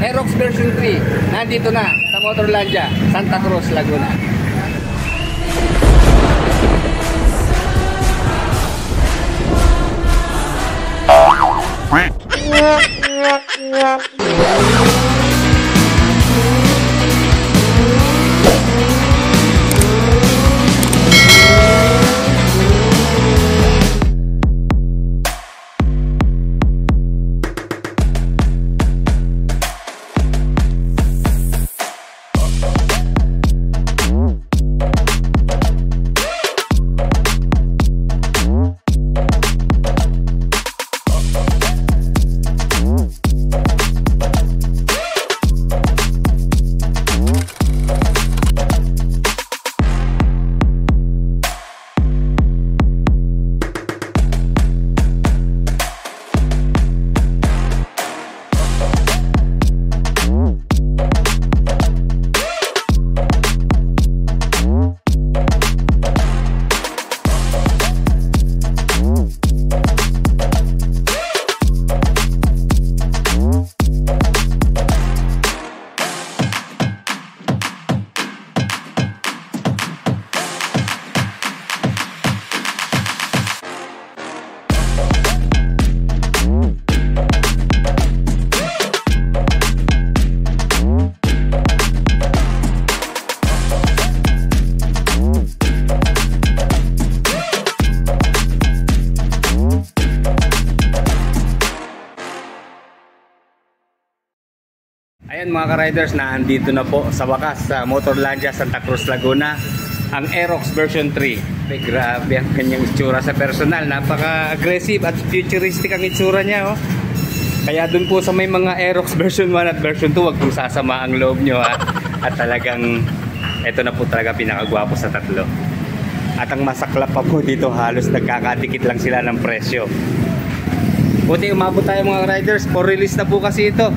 Aerox version 3. Nandito na sa Motorlandia, Santa Cruz, Laguna. Ayan mga ka-riders, naandito na po sa wakas sa Motorlandia, Santa Cruz, Laguna ang Aerox version 3. Ay, grabe ang kanyang itsura sa personal. Napaka-aggressive at futuristic ang itsura niya, oh. Kaya dun po sa may mga Aerox version 1 at version 2, wag pong sasama ang loob nyo, ha. At talagang ito na po talaga pinakagwapo sa tatlo. At ang masaklap pa po dito, halos nagkakadikit lang sila ng presyo. Buti umabot tayo mga riders, for release na po kasi ito.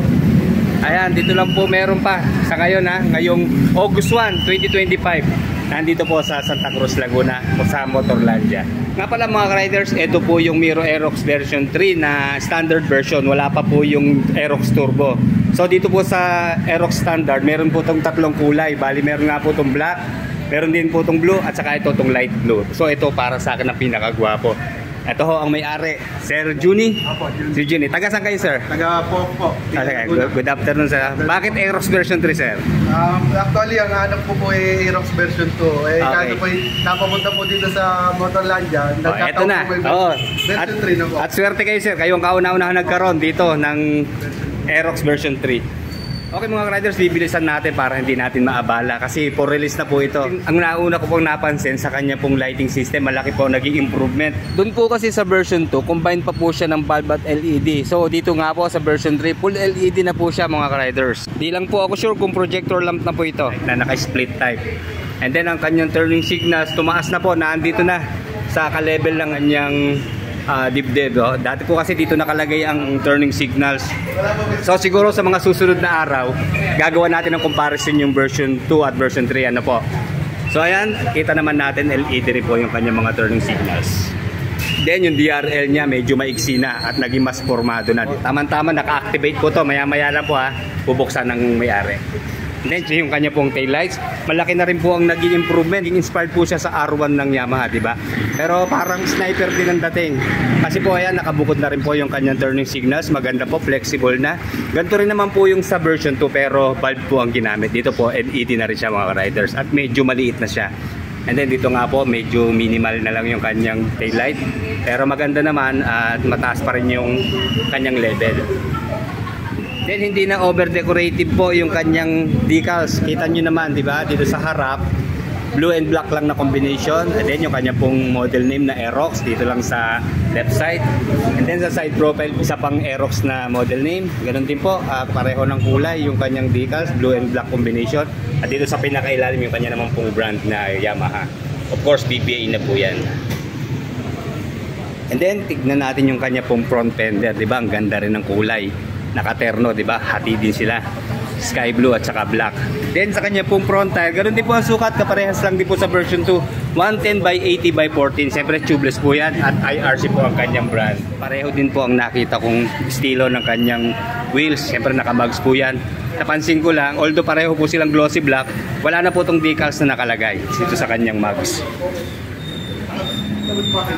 Ayan, dito lang po meron pa sa ngayon, ha, ngayong August 1, 2025. Nandito po sa Santa Cruz, Laguna, sa Motorlandia. Nga pala mga riders, ito po yung Miro Aerox version 3 na standard version. Wala pa po yung Aerox Turbo. So dito po sa Aerox standard, meron po itong tatlong kulay. Bali meron nga po itong black, meron din po itong blue, at saka ito itong light blue. So ito para sa akin ang pinakagwapo. Ito ho ang may-ari, Sir Juni. Opo, Juni. Si Juni. Taga saan kayo, sir? Taga po. Good afternoon, sir. Bakit Aerox version 3, sir? Actually, ang hanap ko po ay Aerox version 2. Okay. Kaya po napapunta po dito sa Motorlandia. Ito na. Version 3 na po. At swerte kayo, sir. Kayong kauna-unahan nagkaroon dito ng Aerox version 3. Okay mga riders, bibilisan natin para hindi natin maabala kasi for release na po ito. Ang nauna ko pong napansin sa kanya pong lighting system, malaki po naging improvement. Doon po kasi sa version 2, combine pa po siya ng bulb at LED. So dito nga po sa version 3, full LED na po siya mga riders. Di lang po ako sure kung projector lamp na po ito na naka-split type. And then ang kanyang turning signals, tumaas na po, naandito na sa ka-level ng kanyang dibdib. Oh. Dati po kasi dito nakalagay ang turning signals. So siguro sa mga susunod na araw, gagawa natin ng comparison yung version 2 at version 3. Ano po? So ayan, kita naman natin LED rin po yung kanyang mga turning signals. Then yung DRL niya medyo maiksi na at naging mas formado na. Tama-tama naka-activate po to. Maya-maya lang po, ha, bubuksan ng may-ari. Then yung kanya pong tail lights, malaki na rin po ang naging improvement. Inspired po siya sa R1 ng Yamaha, di ba? Pero parang sniper din ang dating. Kasi po ayan, nakabukod na rin po yung kanyang turning signals. Maganda po, flexible na. Ganito rin naman po yung sa version 2 pero bulb po ang ginamit. Dito po LED na rin siya mga riders at medyo maliit na siya. And then dito nga po, medyo minimal na lang yung kanyang tail light. Pero maganda naman at mataas pa rin yung kanyang level. Then hindi na over decorative po yung kanyang decals. Kita nyo naman, di ba? Dito sa harap, blue and black lang na combination. And then yung kanyang pong model name na Aerox dito lang sa left side. And then sa side profile, isa pang Aerox na model name. Ganun din po, pareho ng kulay yung kanyang decals, blue and black combination. At dito sa pinakailalim yung kanya naman pong brand na Yamaha. Of course, BPA na po yan. And then tignan natin yung kanya pong front fender, di ba? Ang ganda rin ng kulay. Nakaterno, di ba? Hati din sila. Sky blue at saka black. Then sa kanya pong front tire, ganoon din po ang sukat, kaparehas lang din po sa version 2. 110 by 80 by 14. Siyempre tubeless po yan at IRC po ang kanyang brand. Pareho din po ang nakita kong estilo ng kanyang wheels. Siyempre naka-mugs po yan. Napansin ko lang, although pareho po silang glossy black, wala na po itong decals na nakalagay dito sa kanyang mugs.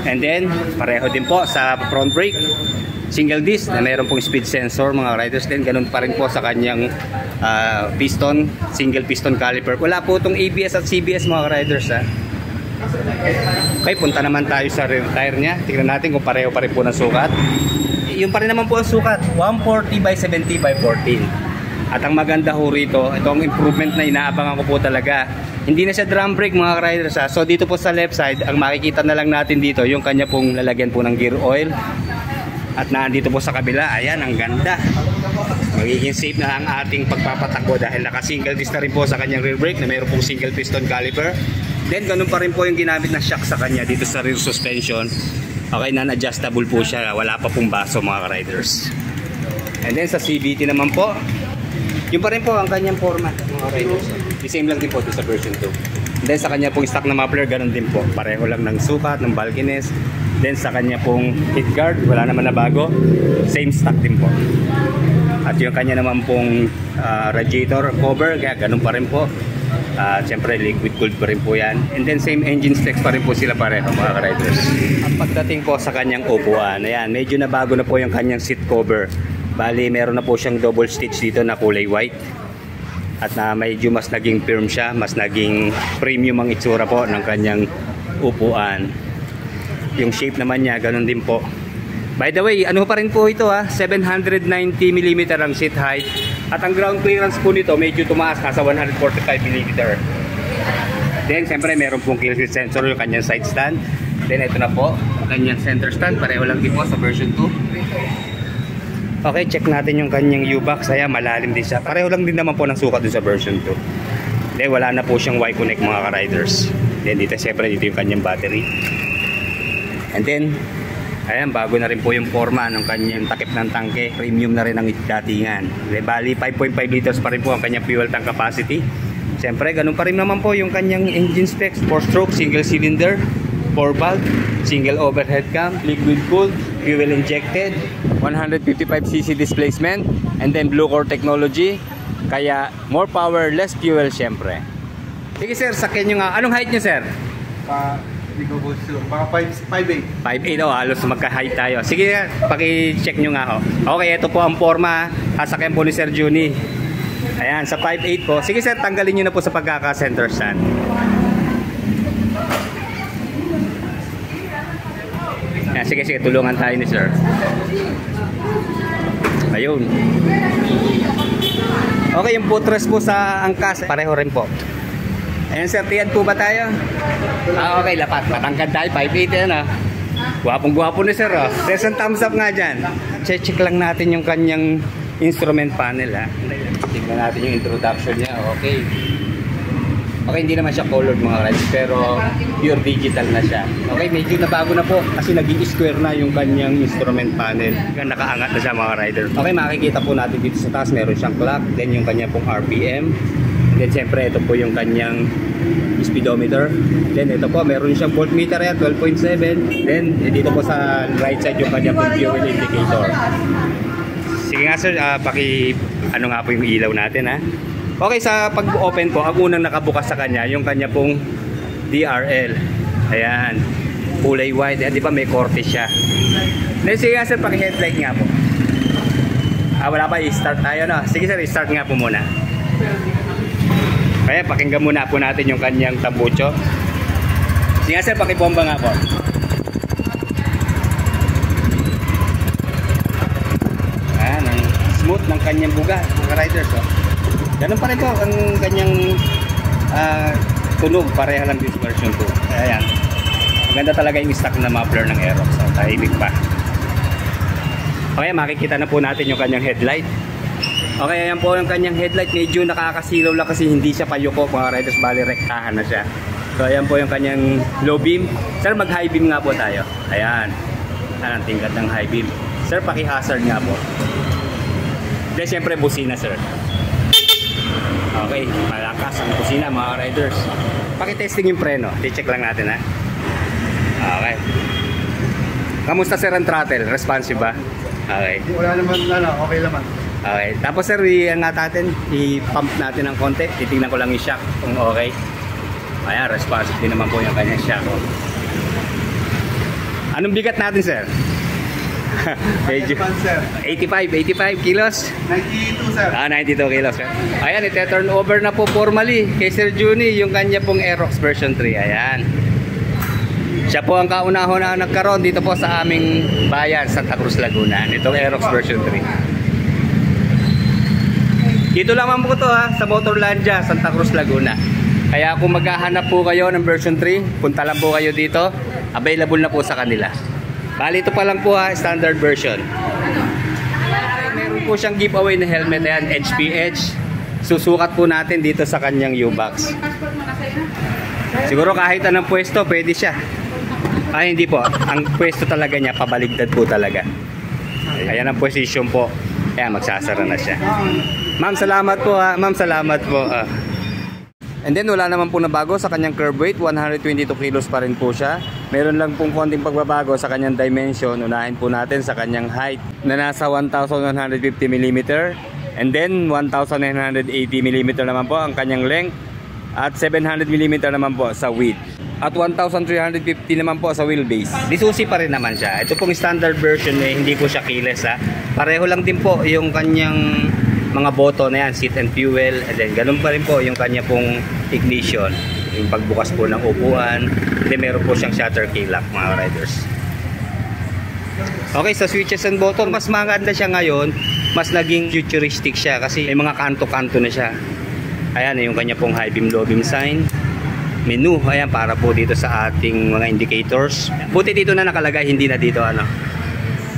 And then, pareho din po sa front brake. Single disc na mayroon pong speed sensor mga riders din. Ganun pa rin po sa kanyang piston, single piston caliper. Wala po itong ABS at CBS mga riders ha. Okay, punta naman tayo sa rear tire niya. Tingnan natin kung pareho pa rin po ng sukat. Yun pa rin naman po ang sukat, 140 by 70 by 14. At ang maganda ho rito, ito ang improvement na inaabangan ko po talaga. Hindi na siya drum brake mga riders ha. So dito po sa left side, ang makikita na lang natin dito, yung kanya pong lalagyan po ng gear oil. At nandito po sa kabila, ayan, ang ganda. Magiging safe na ang ating pagpapatakbo dahil naka-single disc na rin po sa kanyang rear brake na mayroon pong single piston caliper. Then ganun pa rin po yung ginamit na shock sa kanya dito sa rear suspension. Okay, non-adjustable po siya, wala pa pong baso mga riders. And then sa CVT naman po, yun pa rin po ang kanyang format mga riders. The same lang din po ito sa version 2. Then sa kanya pong stock na muffler, ganun din po. Pareho lang ng sukat, ng bulkiness. Then sa kanya pong heat guard, wala naman na bago. Same stock din po. At yung kanya naman pong radiator cover, kaya ganun pa rin po. Siyempre liquid cooled pa rin po yan. And then same engine specs pa rin po sila pareho mga riders. Ang pagdating po sa kanyang upuan, ayan, medyo na bago na po yung kanyang seat cover. Bali, meron na po siyang double stitch dito na kulay white. At na medyo mas naging firm siya, mas naging premium ang itsura po ng kanyang upuan. Yung shape naman niya, ganun din po. By the way, ano pa rin po ito ha, 790mm ang seat height. At ang ground clearance po nito, medyo tumaas, nasa 145mm. Then, siyempre, meron pong kill switch sensor yung kanyang side stand. Then, ito na po, ang kanyang center stand. Pareho lang din po sa version 2. Okay, check natin yung kanyang U-box. Ayan, malalim din siya. Pareho lang din naman po ng sukat dun sa version 2. Then, wala na po siyang Y-Connect mga ka-riders. Then, dito siyempre, dito yung kanyang battery. And then, ayan, bago na rin po yung forma ng kanyang takip ng tangke. Premium na rin ang datingan. Bali, 5.5 liters pa rin po ang kanyang fuel tank capacity. Siyempre, ganun pa rin naman po yung kanyang engine specs. 4-stroke, single cylinder, 4-valve, single overhead cam, liquid cooled, fuel injected, 155cc displacement, and then blue core technology. Kaya more power, less fuel syempre. Sige sir, sakyan nyo nga. Anong height nyo sir? Hindi ko po sure. Mga 5'8". 5'8", oh, halos magka-height tayo. Sige, paki-check nyo nga ho. Okay, ito po ang forma. Sasakyan po ni Sir Juni. Ayan, sa 5'8 po. Sige sir, tanggalin nyo na po sa pagkaka-center stand. Ayan, sige, tulungan tayo ni sir. Ayun. Okay, yung footrest po sa angkas, pareho rin po. Ayan sir, tiyan po ba tayo? Okay, lapat. Matangkad tayo, 5'8" yan ah. Gwapong-gwapo ni sir oh. There's a thumbs up nga dyan. Check lang natin yung kanyang instrument panel ha. Tingnan natin yung introduction niya. Okay. Okay, hindi naman siya colored mga rides, pero pure digital na siya. Okay, medyo nabago na po kasi naging square na yung kanyang instrument panel. Nakaangat na siya mga rider. Okay, makikita po natin dito sa taas, meron siyang clock, then yung kanya pong RPM. Then siyempre ito po yung kanyang speedometer. Then ito po, meron siyang voltmeter yan, 12.7. Then dito po sa right side yung kanyang fuel indicator. Sige nga sir, ano nga po yung ilaw natin ha. Okay, sa pag-open po, ang unang nakabukas sa kanya, yung kanya pong DRL. Ayan, kulay white. Ayan, di ba may korte siya. Then sige nga sir, paki-headlight nga po. Wala pa, i-start tayo na. Sige sir, i-start nga po muna. Kaya pakinggan muna po natin yung kanyang tambucho. Sige nga sir, pakibomba nga po. Ayan, ang smooth ng kanyang buga, mga riders oh. Ganun pa rin po ang kanyang tunog, pareha lang this version 2. Ayan. Maganda talaga yung stock na muffler ng Aerox. So, tahimik pa. Okay, makikita na po natin yung kanyang headlight. Okay, ayan po yung kanyang headlight. Medyo nakakasilaw lang kasi hindi siya payuko mga riders. Bali, rektahan na siya. So, ayan po yung kanyang low beam. Sir, mag-high beam nga po tayo. Ayan. Ayan ang tingkat ng high beam. Sir, paki-hazard nga po. Then, syempre, busina, sir. Okay, malakas ang kusina mga riders. Pakitesting yung preno. I-check lang natin ha. Okay. Kamusta sir ang throttle? Responsive ba? Okay. Wala naman, okay naman. Okay. Tapos sir, i-pump natin ng konti. Titingnan ko lang yung shock kung okay. Ayan, responsive din naman po yung kanyang shock. Anong bigat natin sir? Medyo 85 kilos. 92 sir. 92 kilos. Ayan, ite-turn over na po formally kay Sir Juni yung kanya pong Aerox version 3. Ayan. Siya po ang kauna-una nagkaroon dito po sa aming bayan, Santa Cruz, Laguna. Itong Aerox version 3. Dito lamang po ito ha, sa Motorlandia, Santa Cruz, Laguna. Kaya kung maghahanap po kayo ng version 3, punta lang po kayo dito. Available na po sa kanila. Bali ito pa lang po ha, standard version. Meron po siyang giveaway na helmet. Ayan, HPH. Susukat po natin dito sa kanyang U-Box. Siguro kahit anong pwesto, pwede siya. Ay hindi po, ang pwesto talaga niya pabaligtad po talaga. Ayan ang position po. Ayan, magsasara na siya. Ma'am, salamat po ha. Ma'am, salamat po. And then wala naman po na bago sa kanyang curb weight. 122 kilos pa rin po siya. Meron lang pong konting pagbabago sa kanyang dimension. Unahin po natin sa kanyang height na nasa 1,150 mm. And then 1,980 mm naman po ang kanyang length. At 700 mm naman po sa width. At 1,350 naman po sa wheelbase. Disusi pa rin naman siya. Ito pong standard version hindi po siya keyless ha. Pareho lang din po yung kanyang mga boto na yan, seat and fuel. And then ganun pa rin po yung kanya pong ignition. Yung pagbukas po ng upuan. Then meron po siyang shutter key lock mga riders. Okay, sa switches and button, mas maganda siya ngayon. Mas naging futuristic siya kasi may mga kanto-kanto na siya. Ayan yung kanya pong high beam, low beam sign. Menu, ayan para po dito sa ating mga indicators. Buti dito na nakalagay, hindi na dito ano.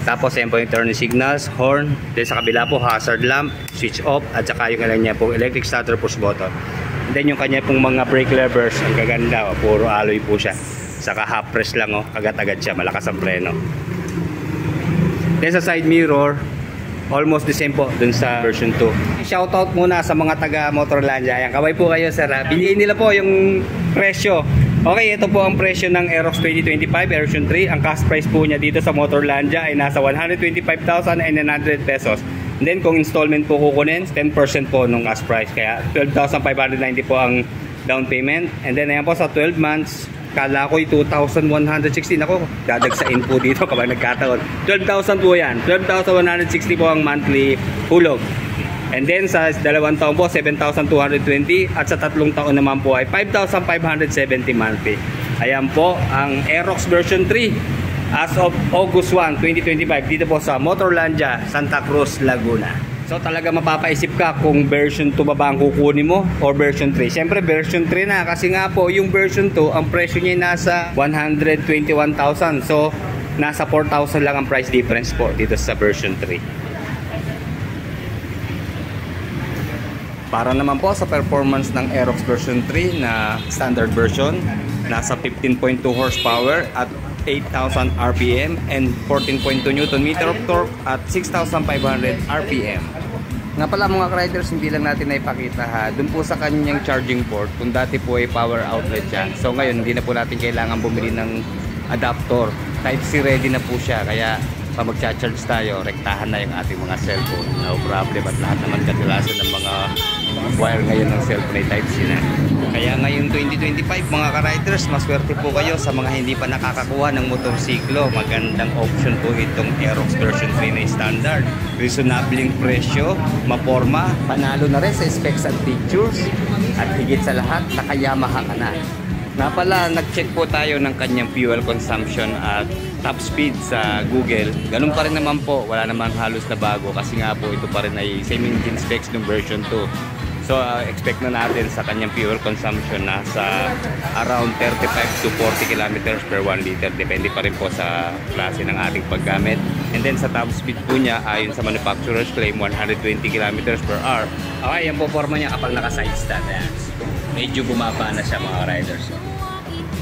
Tapos ayan po yung turning signals, horn. Then sa kabila po hazard lamp, switch off. At saka yung kanya pong electric starter push button. And then yung kanya pong mga brake levers, ang gaganda, puro alloy po siya. Saka half press lang agad-agad siya, malakas ang preno. Then sa side mirror, almost the same po dun sa version 2. Shoutout muna sa mga taga Motorlandia. Ayan, kaway po kayo sir. Biliin nila po yung presyo. Okay, ito po ang presyo ng Aerox 2025 version 3. Ang cash price po niya dito sa Motorlandia ay nasa 125,900 pesos. And then kung installment po kukunin, 10% po nung cash price. Kaya 12,590 po ang down payment. And then ayan po sa 12 months, kala ko 2,160. Ako, dadagsain po dito kapag nagkataon. 12,000 po yan. 12,160 po ang monthly hulog. And then sa 2 taon po, 7,220. At sa 3 taon naman po ay 5,570 monthly. Ayan po ang Aerox version 3 as of August 1, 2025 dito po sa Motorlandia, Santa Cruz, Laguna. So talaga mapapaisip ka kung version 2 ba ang kukunin mo or version 3. Siyempre version 3 na kasi nga po yung version 2 ang presyo niya nasa 121,000. So nasa 4,000 lang ang price difference po dito sa version 3. Para naman po sa performance ng Aerox version 3 na standard version, nasa 15.2 horsepower at 8,000 RPM and 14.2 Nm of torque at 6,500 RPM. Nga pala mga riders, hindi lang natin naipakita ha. Doon po sa kanyang charging port, kung dati po ay power outlet siya. So ngayon, hindi na po natin kailangan bumili ng adapter. Type-C ready na po siya. Kaya pag magcha-charge tayo, rektahan na yung ating mga cellphone. No problem. At lahat naman kadalasan ng mga wire ngayon ng cellphone ay Type-C na. Kaya ngayon 2025 mga ka-riders, maswerte po kayo sa mga hindi pa nakakakuha ng motorsiklo. Magandang option po itong Aerox version 3 na standard. Reasonabling presyo, maporma, panalo na rin sa specs at features. At higit sa lahat, naka-Yamaha ka na. Nga pala, nag-check po tayo ng kanyang fuel consumption at top speed sa Google. Ganun pa rin naman po, wala naman halos na bago kasi nga po ito pa rin ay same engine specs ng version 2. So expect na natin sa kanyang fuel consumption na sa around 35 to 40 kilometers per 1 liter. Depende pa rin po sa klase ng ating paggamit. And then sa top speed po niya, ayon sa manufacturer's claim, 120 kilometers per hour. Okay, yan po forma niya kapag naka-side stand. Medyo bumaba na siya mga riders.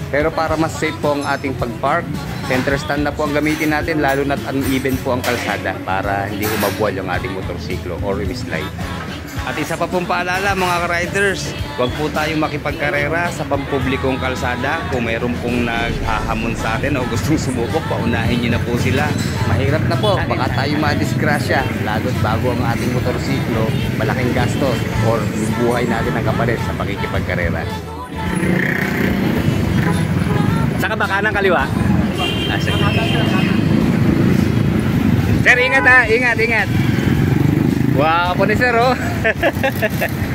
Pero para mas safe po ang ating pag-park, center stand na po ang gamitin natin, lalo na't uneven po ang kalsada para hindi umabwal yung ating motorsiklo or slide. At isa pa pong paalala mga riders, huwag po tayong makipagkarera sa pampublikong kalsada. Kung mayroon pong naghahamon sa atin o gustong sumubok, paunahin nyo na po sila. Mahirap na po, baka tayo madisgrasya. Lalo't bago ang ating motorsiklo, malaking gastos or yung buhay natin ang kapalit sa pakikipagkarera. Saka ba kanang kaliwa? Sige. Sir, ingat ha, ingat. Wow, po ni sir oh.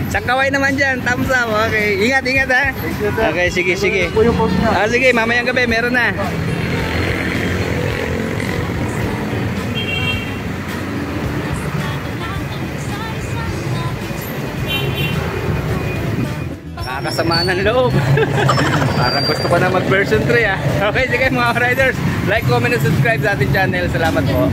Isang kaway naman dyan, thumbs up. Okay, ingat ha. Okay, sige. Sige, mamayang gabi, meron na. Nakakasama ng loob. Parang gusto ko na mag version 3 ah. Okay, sige mga riders, like, comment, and subscribe sa ating channel. Salamat po.